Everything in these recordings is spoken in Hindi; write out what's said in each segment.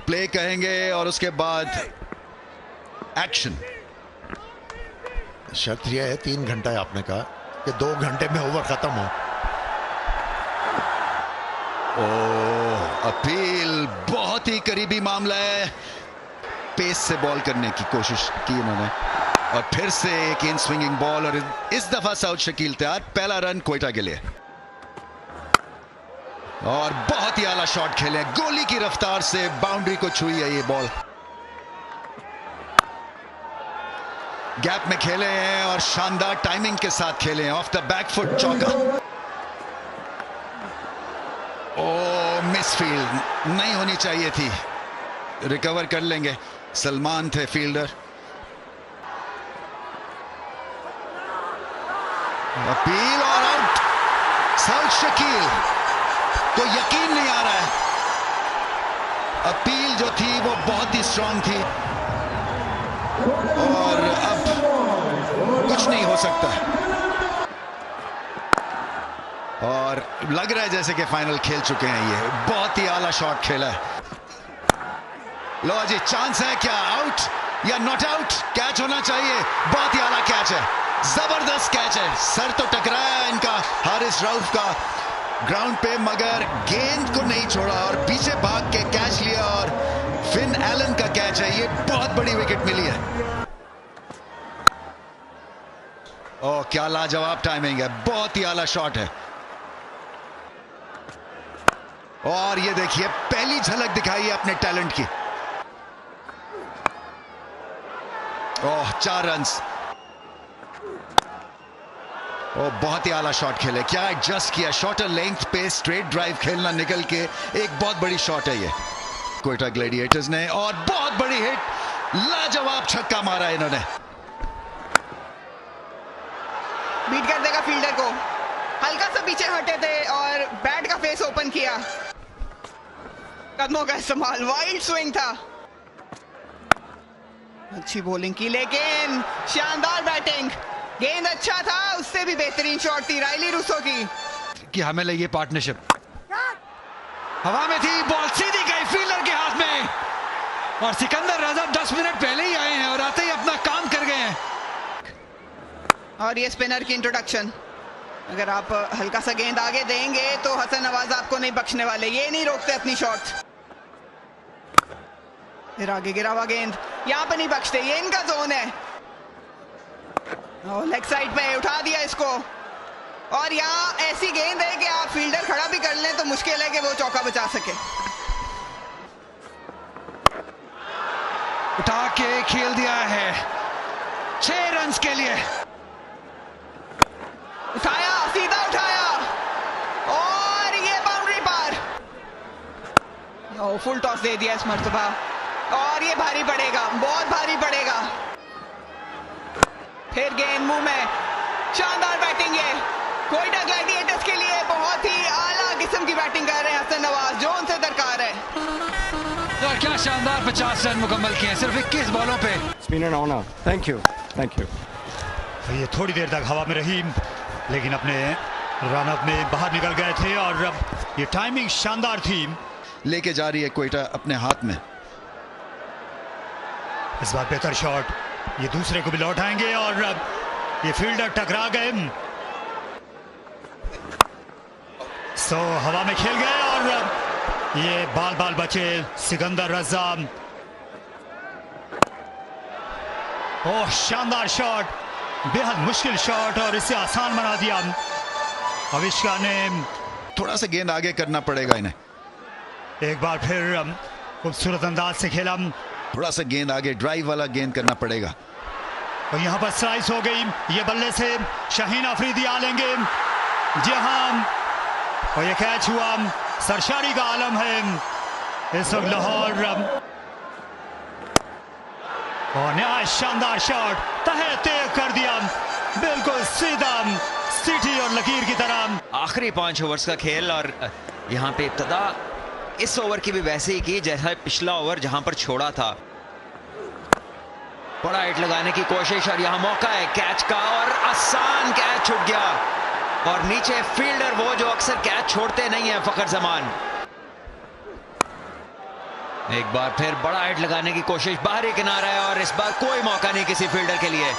प्ले कहेंगे और उसके बाद एक्शन। शर्त यह है 3 घंटा है, आपने कहा कि 2 घंटे में ओवर खत्म हो। अपील, बहुत ही करीबी मामला है। पेस से बॉल करने की कोशिश की उन्होंने और फिर से एक इन स्विंगिंग बॉल और इस दफा साउथ शकील तैयार। पहला रन क्वेटा के लिए और बहुत ही आला शॉट खेले, गोली की रफ्तार से बाउंड्री को छुई है ये बॉल। गैप में खेले हैं और शानदार टाइमिंग के साथ खेले हैं। ऑफ द बैक फुट चौका। मिसफील्ड, नहीं होनी चाहिए थी। रिकवर कर लेंगे, सलमान थे फील्डर। अपील और आउट। साउथ शकील को यकीन नहीं आ रहा है। अपील जो थी वो बहुत ही स्ट्रांग थी और अब कुछ नहीं हो सकता और लग रहा है जैसे कि फाइनल खेल चुके हैं। ये बहुत ही आला शॉट खेला है। लो जी, चांस है क्या? आउट या नॉट आउट? कैच होना चाहिए। बहुत ही आला कैच है, जबरदस्त कैच है। सर तो टकराया इनका हारिस रऊफ का ग्राउंड पे, मगर गेंद को नहीं छोड़ा और पीछे भाग के कैच लिया और फिन एलन का कैच है। ये बहुत बड़ी विकेट मिली है। ओह, क्या लाजवाब टाइमिंग है, बहुत ही आला शॉट है। और ये देखिए, पहली झलक दिखाई है अपने टैलेंट की। ओह, 4 रन्स। ओह, बहुत ही आला शॉट खेले। क्या एडजस्ट किया, शॉर्टर लेंथ पे स्ट्रेट ड्राइव खेलना निकल के, एक बहुत बड़ी शॉट है ये क्वेटा ग्लैडिएटर्स ने और बहुत बड़ी हिट, लाजवाब छक्का मारा इन्होंने। बीट कर देगा फील्डर को। हल्का सा पीछे हटे थे और बैट का फेस ओपन किया। कदमों का इस्तेमाल, वाइल्ड स्विंग था। अच्छी बॉलिंग की, लेकिन शानदार बैटिंग। गेंद अच्छा था, उससे भी बेहतरीन शॉट थी राइली रूसो की। कि हमें लगी पार्टनरशिप। हवा में थी, बॉल सीधी गई फील्डर के हाथ में और सिकंदर रजा 10 मिनट पहले ही आए हैं और आते ही अपना काम कर गए हैं। और ये स्पिनर की इंट्रोडक्शन। अगर आप हल्का सा गेंद आगे देंगे तो हसन नवाज आपको नहीं बख्शने वाले। ये नहीं रोकते अपनी शॉट। फिर आगे गिरा हुआ गेंद, यहां पर नहीं बख्शते, ये इनका जोन है। लेग साइड पे उठा दिया इसको और यहाँ ऐसी गेंद है कि आप फील्डर खड़ा भी कर लें तो मुश्किल है कि वो चौका बचा सके। उठा के खेल दिया है 6 रन्स के लिए। उठाया, सीधा उठाया और ये बाउंड्री पार। फुल टॉस दे दिया इस मर्तबा और ये भारी पड़ेगा, बहुत भारी पड़ेगा। फिर गेंद मुंह में, शानदार बैटिंग। ये क्वेटा ग्लैडिएटर्स के लिए बहुत ही आला किस्म की बैटिंग कर रहे हैं हसन नवाज, जो उनसे दरकार है। और क्या शानदार 50 रन मुकम्मल किए सिर्फ 21 बॉलों पे। Spinner honour, thank you. ये थोड़ी देर तक हवा में रही लेकिन अपने रनअप में बाहर निकल गए थे और ये टाइमिंग शानदार थी। लेके जा रही है क्वेटा अपने हाथ में। इस बार बेहतर शॉट, ये दूसरे को भी लौटाएंगे और ये फील्डर टकरा गए। हवा में खेल गए और ये बाल बचे सिकंदर रजा। ओह, शानदार शॉट, बेहद मुश्किल शॉट और इसे आसान बना दिया अविष्का ने। थोड़ा सा गेंद आगे करना पड़ेगा इन्हें। एक बार फिर खूबसूरत अंदाज से खेला। थोड़ा सा गेंद आगे, ड्राइव वाला गेंद करना पड़ेगा। और यहाँ पर स्लाइस हो गई। ये बल्ले से शाहीन अफरीदी आ लेंगे। जी हाँ, और ये कैच हुआ। सरशारी का आलम है इस वक्त लाहौर। और नया शानदार शॉट, तहे तेज कर दिया, बिल्कुल सीधा सीटी और लकीर की तरह। आखिरी 5 ओवर्स का खेल और यहाँ पे इब्तदा इस ओवर की भी वैसे ही की जैसा पिछला ओवर जहां पर छोड़ा था। बड़ा हिट लगाने की कोशिश और यहाँ मौका है कैच का और आसान कैच छूट गया और नीचे फील्डर वो जो अक्सर कैच छोड़ते नहीं है, फखर जमान। एक बार फिर बड़ा हिट लगाने की कोशिश, बाहरी किनारा है और इस बार कोई मौका नहीं किसी फील्डर के लिए।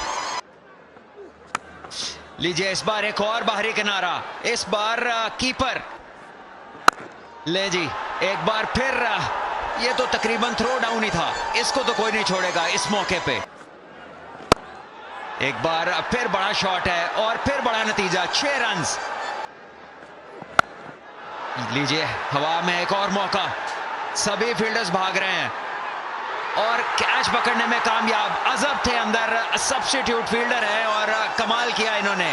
लीजिए इस बार एक और बाहरी किनारा, इस बार कीपर। ले जी एक बार फिर ये तो तकरीबन थ्रो डाउन ही था, इसको तो कोई नहीं छोड़ेगा इस मौके पे। एक बार फिर बड़ा शॉट है और फिर बड़ा नतीजा, 6 रन्स। लीजिए हवा में एक और मौका, सभी फील्डर्स भाग रहे हैं और कैच पकड़ने में कामयाब। अजब थे अंदर, सब्स्टिट्यूट फील्डर है और कमाल किया इन्होंने।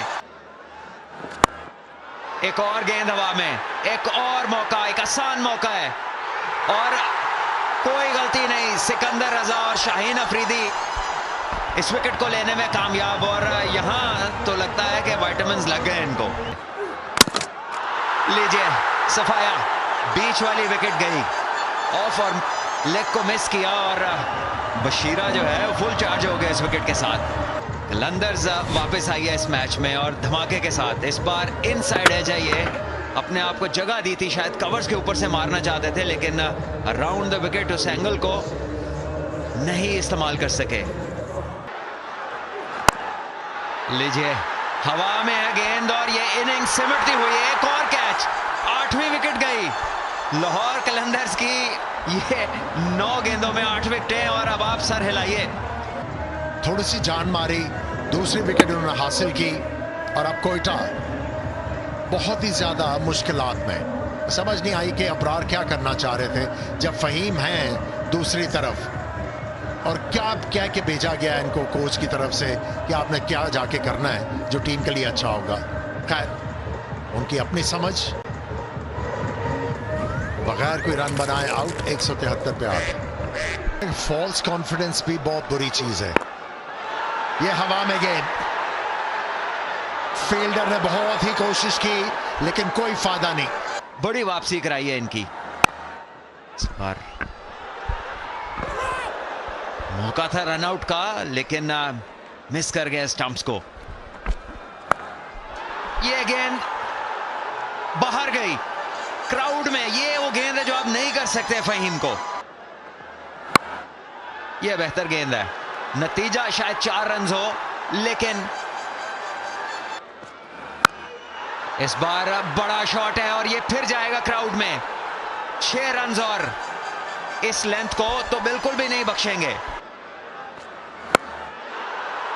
एक और गेंद हवा में, एक और मौका, एक आसान मौका है और कोई गलती नहीं। सिकंदर रजा और शाहीन अफरीदी इस विकेट को लेने में कामयाब और यहां तो लगता है कि विटामिन्स लग गए इनको। लीजिए सफाया, बीच वाली विकेट गई ऑफ और लेग को मिस किया और बशीरा जो है फुल चार्ज हो गया इस विकेट के साथ। कलंदर्स वापस आई है इस मैच में और धमाके के साथ। इस बार इनसाइड एज है, ये अपने आप को जगह दी थी, शायद कवर्स के ऊपर से मारना चाहते थे लेकिन अराउंड द विकेट उस एंगल को नहीं इस्तेमाल कर सके। लीजिए हवा में है गेंद और ये इनिंग सिमटती हुई है। एक और कैच, 8वीं विकेट गई लाहौर कलंदर्स की। ये 9 गेंदों में 8 विकेटें और अब आप सर हिलाइए। थोड़ी सी जान मारी, दूसरी विकेट उन्होंने हासिल की और अब कोयटा बहुत ही ज्यादा मुश्किलात में। समझ नहीं आई कि अबरार क्या करना चाह रहे थे जब फहीम हैं दूसरी तरफ, और क्या कह के भेजा गया है इनको कोच की तरफ से कि आपने क्या जाके करना है जो टीम के लिए अच्छा होगा। खैर उनकी अपनी समझ, बगैर कोई रन बनाए आउट, 173 पे आउट। फॉल्स कॉन्फिडेंस भी बहुत बुरी चीज है। ये हवा में गेंद, फील्डर ने बहुत ही कोशिश की लेकिन कोई फायदा नहीं। बड़ी वापसी कराई है इनकी। और मौका था रनआउट का लेकिन मिस कर गए स्टंप्स को। ये गेंद बाहर गई क्राउड में। ये वो गेंद है जो आप नहीं कर सकते फहीम को। ये बेहतर गेंद है, नतीजा शायद 4 रन हो लेकिन इस बार बड़ा शॉट है और ये फिर जाएगा क्राउड में। 6 रन और इस लेंथ को तो बिल्कुल भी नहीं बख्शेंगे।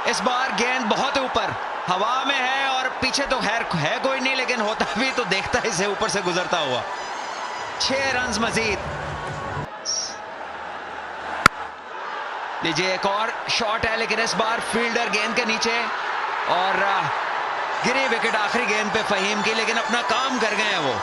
इस बार गेंद बहुत ऊपर हवा में है और पीछे तो है कोई नहीं, लेकिन होता भी तो देखता इसे ऊपर से गुजरता हुआ। 6 रन मजीद। लीजिए एक और शॉट है लेकिन इस बार फील्डर गेंद के नीचे और गिरी विकेट आखिरी गेंद पे फहीम की, लेकिन अपना काम कर गए हैं वो।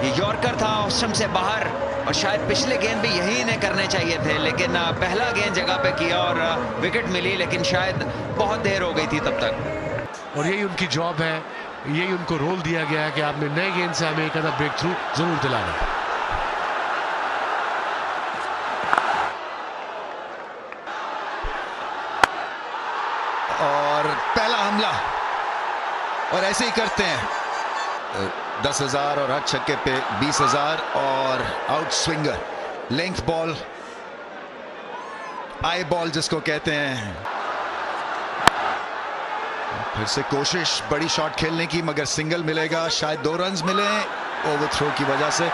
ये यॉर्कर था ऑस्टम से बाहर और शायद पिछले गेंद भी यही इन्हें करने चाहिए थे, लेकिन पहला गेंद जगह पे किया और विकेट मिली, लेकिन शायद बहुत देर हो गई थी तब तक। और यही उनकी जॉब है, यही उनको रोल दिया गया है कि आपने नए गेंद से हमें एक आधा ब्रेक थ्रू जरूर दिलाना। और पहला हमला और ऐसे ही करते हैं। 10,000 और हर छक्के पे 20,000 और out swinger, length ball, eye ball जिसको कहते हैं। फिर से कोशिश बड़ी शॉट खेलने की मगर सिंगल मिलेगा, शायद 2 रन मिले ओवर थ्रो की वजह से।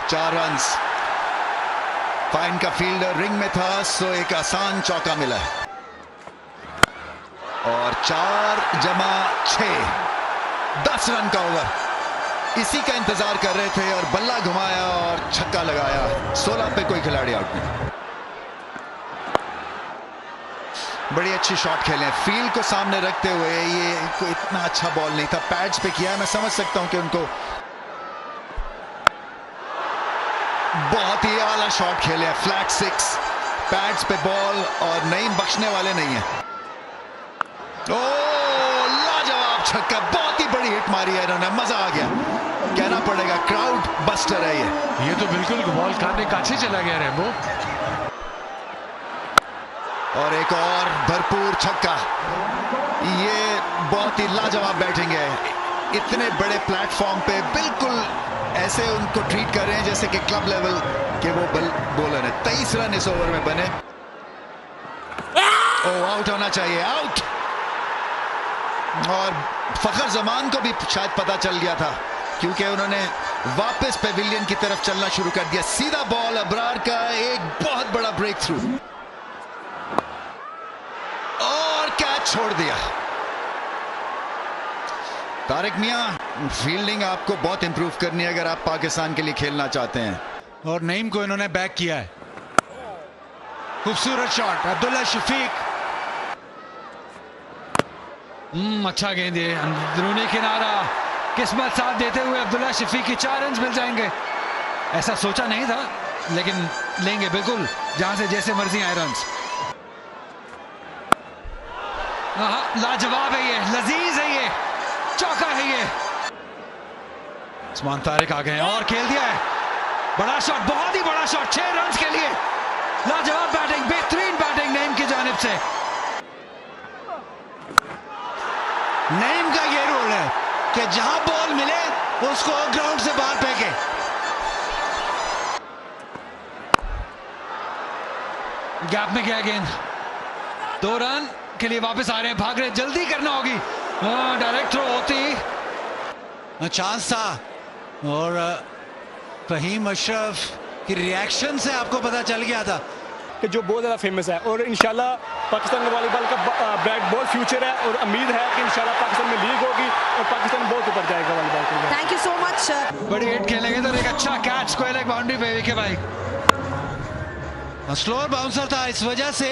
4 रन। फाइन का फील्डर रिंग में था सो एक आसान चौका मिला और 4 जमा 6, 10 रन का ओवर। इसी का इंतजार कर रहे थे और बल्ला घुमाया और छक्का लगाया। 16 पे कोई खिलाड़ी आउट नहीं। बड़ी अच्छी शॉट खेले, फील्ड को सामने रखते हुए। ये कोई इतना अच्छा बॉल नहीं था, पैड्स पे किया। मैं समझ सकता हूं कि उनको बहुत ही आला शॉट खेले, फ्लैट 6, पैड्स पे बॉल और नईम बख्शने वाले नहीं है। ओ लाजवाब छक्का, बहुत ही बड़ी हिट मारी है इन्होंने, मजा आ गया। कहना पड़ेगा क्राउड बस्टर है ये तो बिल्कुल बॉल खाने काछे चला गया रेमो। और एक और भरपूर छक्का। ये बहुत ही लाजवाब बैटिंग है। इतने बड़े प्लेटफॉर्म पे बिल्कुल ऐसे उनको ट्रीट कर रहे हैं जैसे कि क्लब लेवल के वो बॉलर है। 23 रन इस ओवर में बने। आउट होना चाहिए, आउट। और फखर जमान को भी शायद पता चल गया था क्योंकि उन्होंने वापस पेविलियन की तरफ चलना शुरू कर दिया। सीधा बॉल, अबरार का एक बहुत बड़ा ब्रेक थ्रू और कैच छोड़ दिया। तारिक मियां, फील्डिंग आपको बहुत इंप्रूव करनी है अगर आप पाकिस्तान के लिए खेलना चाहते हैं। और नईम को इन्होंने बैक किया है। खूबसूरत शॉट, अब्दुल्ला शफीक। अच्छा गेंद है, अंदरूनी किनारा। किस्मत साथ देते हुए अब्दुल्ला शफीक की 4 रन मिल जाएंगे। ऐसा सोचा नहीं था लेकिन लेंगे बिल्कुल, जहां से जैसे मर्जी आए रन। लाजवाब है ये, लजीज है ये, चौका है ये। उस्मान तारिक आ गए और खेल दिया है। बड़ा शॉट, बहुत ही बड़ा शॉट, 6 रन के लिए। लाजवाब बैटिंग, बेहतरीन बैटिंग नईम की जानिब से। नईम का ये रोल है कि जहां बॉल मिले उसको ग्राउंड से बाहर फेंके। गैप में गया गेंद, 2 रन के लिए वापस आ रहे हैं, भाग रहे, जल्दी करना होगी। डायरेक्ट थ्रो होती, चांस था। और फहीम अशरफ की रिएक्शन से आपको पता चल गया था कि जो बहुत ज़्यादा फेमस है और इंशाल्लाह पाकिस्तान में वॉलीबॉल का बहुत फ्यूचर है और उम्मीद है कि इंशाल्लाह पाकिस्तान में लीग होगी और पाकिस्तान बहुत ऊपर जाएगा वॉलीबॉल के। Thank you so much. बड़ी हिट खेलेंगे तो एक अच्छा कैच, कोई एक बाउंड्री पे के भाई। स्लोअर बाउंसर था, इस वजह से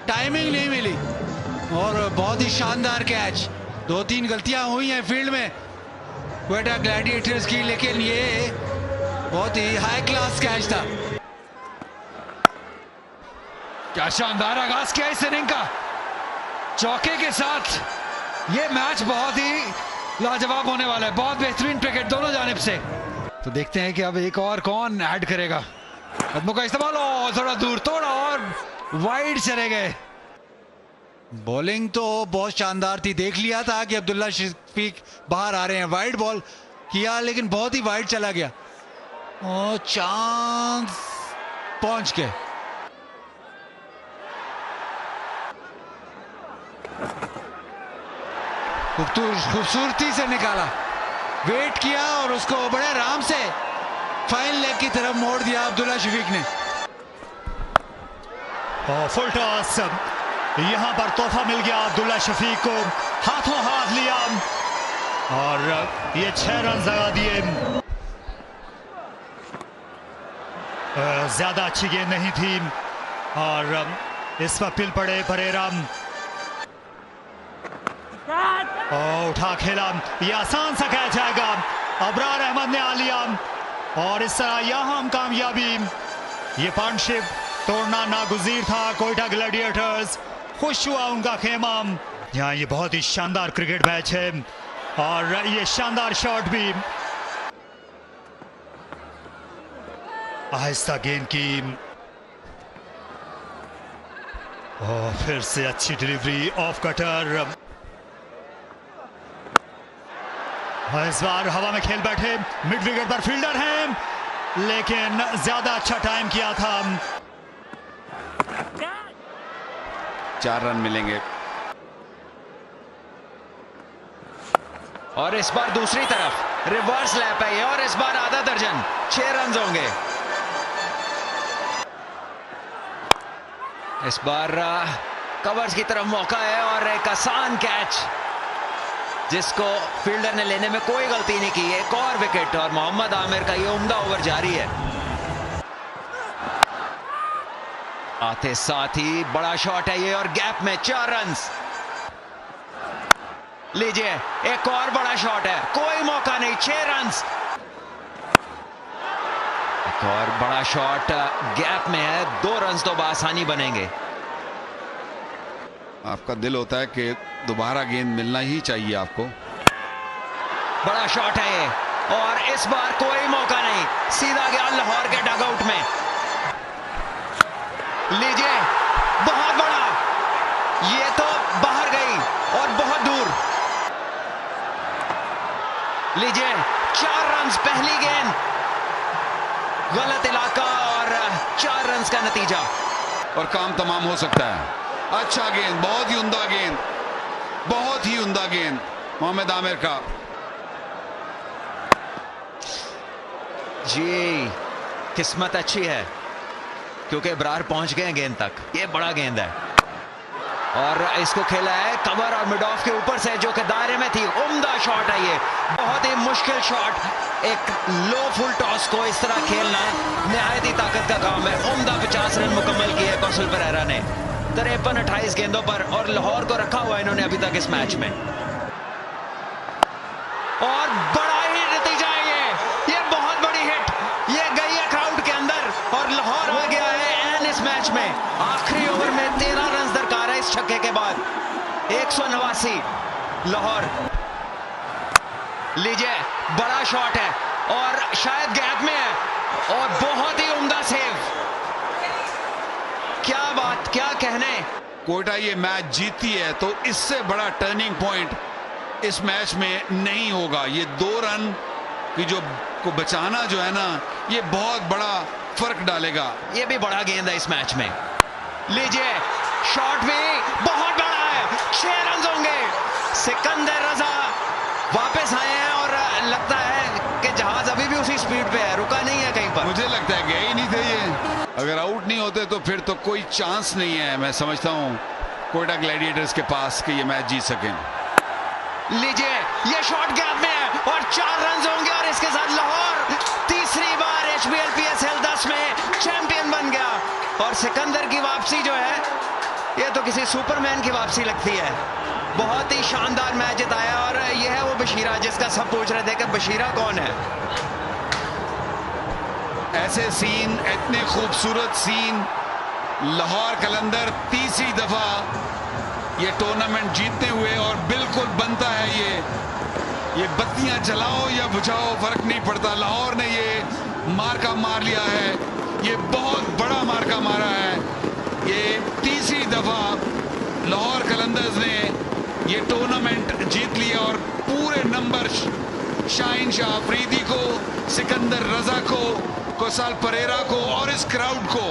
टाइमिंग नहीं मिली और बहुत ही शानदार कैच। 2-3 गलतियां हुई हैं फील्ड में क्वेटा ग्लैडिएटर्स की, लेकिन ये बहुत ही हाई क्लास कैच था। क्या शानदार आगाज किया इस इनिंग का, चौके के साथ। ये मैच बहुत ही लाजवाब होने वाला है, बहुत बेहतरीन क्रिकेट दोनों जानिब से। तो देखते हैं कि अब एक और कौन ऐड करेगा। कदमों का इस्तेमाल, थोड़ा दूर, थोड़ा और वाइड चले गए। बॉलिंग तो बहुत शानदार थी, देख लिया था कि अब्दुल्ला शफीक बाहर आ रहे हैं। वाइड बॉल किया लेकिन बहुत ही वाइड चला गया और चांस पहुंच गए। खूबसूरती से निकाला, वेट किया और उसको बड़े आराम से फाइन लेग की तरफ मोड़ दिया अब्दुल्ला शफीक ने। फुल टॉस, यहां पर तोहफा मिल गया अब्दुल्ला शफीक को, हाथों हाथ लिया और ये 6 रन लगा दिए। ज्यादा अच्छी गेंद नहीं थी और इस पर पिल पड़े परेरा। उठा खेला, ये आसान सा कैच आएगा, अबरार अहमद ने आ लिया और इस तरह यहां हम कामयाबी। ये पार्टनरशिप तोड़ना नागुज़ीर था। कोयटा ग्लैडिएटर्स, खुश हुआ उनका खेमा। यहाँ ये बहुत ही शानदार क्रिकेट मैच है और ये शानदार शॉट भी। आहिस्ता गेंद की और फिर से अच्छी डिलीवरी, ऑफ कटर। इस बार हवा में खेल बैठे, मिड विकेट पर फील्डर हैं लेकिन ज्यादा अच्छा टाइम किया था। 4 रन मिलेंगे और इस बार दूसरी तरफ रिवर्स लैप है ये और इस बार आधा दर्जन, 6 रन होंगे। इस बार कवर्स की तरफ मौका है और एक आसान कैच जिसको फील्डर ने लेने में कोई गलती नहीं की। एक और विकेट और मोहम्मद आमिर का ये उम्दा ओवर जारी है। आते साथ ही बड़ा शॉट है ये और गैप में 4 रन। लीजिए एक और बड़ा शॉट है, कोई मौका नहीं, 6 रन। एक और बड़ा शॉट गैप में है, 2 रन तो बआसानी बनेंगे। आपका दिल होता है कि दोबारा गेंद मिलना ही चाहिए आपको। बड़ा शॉट है ये और इस बार कोई मौका नहीं, सीधा गया लाहौर के डगआउट में। लीजिए बहुत बड़ा, ये तो बाहर गई और बहुत दूर। लीजिए 4 रन पहली गेंद, गलत इलाका और 4 रन का नतीजा और काम तमाम हो सकता है। अच्छा गेंद, बहुत ही उम्दा गेंद, बहुत ही उम्दा गेंद मोहम्मद आमिर का। जी किस्मत अच्छी है क्योंकि इब्रार पहुंच गए गेंद तक। ये बड़ा गेंद है और इसको खेला है कवर और मिड ऑफ के ऊपर से जो कि दायरे में थी। उम्दा शॉट है ये, बहुत ही मुश्किल शॉट। एक लो फुल टॉस को इस तरह खेलना निहायत ही ताकत का काम है। उम्दा 50 रन मुकम्मल किए कौशल परेरा ने 53-28 गेंदों पर, और लाहौर को रखा हुआ इन्होंने अभी तक इस मैच में। और बड़ा ही नतीजा है ये बहुत बड़ी हिट, ये गई है क्राउड के अंदर और लाहौर आ गया है एन इस मैच में। आखिरी ओवर में 13 रन दरकार है इस छक्के के बाद। 189 लाहौर। लीजिए बड़ा शॉट है और शायद गैप में है और बहुत ही उम्दा सेव। क्या बात, क्या कहने। कोयटा ये मैच जीतती है तो इससे बड़ा टर्निंग पॉइंट इस मैच में नहीं होगा। ये 2 रन की जो को बचाना जो है ना, ये बहुत बड़ा फर्क डालेगा। ये भी बड़ा गेंद है इस मैच में। लीजिए शॉट भी बहुत बड़ा है, 6 रन होंगे। सिकंदर रजा वापस आए हैं और लगता है कि जहाज अभी भी उसी स्पीड पे है, रुका नहीं है कहीं पर। मुझे लगता है गए ही नहीं थे ये। अगर आउट नहीं होते तो फिर तो कोई चांस नहीं है, मैं समझता हूं कोयटा ग्लैडिएटर्स के पास कि ये मैच जीत सकें। लीजिए ये शॉट गैप में है और 4 रन होंगे और इसके साथ लाहौर तीसरी बार HBL PSL 10 में चैंपियन बन गया। और सिकंदर की वापसी जो है ये तो किसी सुपरमैन की वापसी लगती है। बहुत ही शानदार मैच जिताया और यह है वो बशीरा जिसका सब पूछ रहे थे कि बशीरा कौन है। ऐसे सीन, इतने खूबसूरत सीन, लाहौर कलंदर तीसरी दफा ये टूर्नामेंट जीतते हुए, और बिल्कुल बनता है ये बत्तियां जलाओ या बुझाओ फर्क नहीं पड़ता। लाहौर ने ये मार्का मार लिया है, ये बहुत बड़ा मार्का मारा है। ये तीसरी दफा लाहौर कलंदर्स ने ये टूर्नामेंट जीत लिया और पूरे नंबर शाहीन शाह अफरीदी को, सिकंदर रजा को, कौशल परेरा को और इस क्राउड को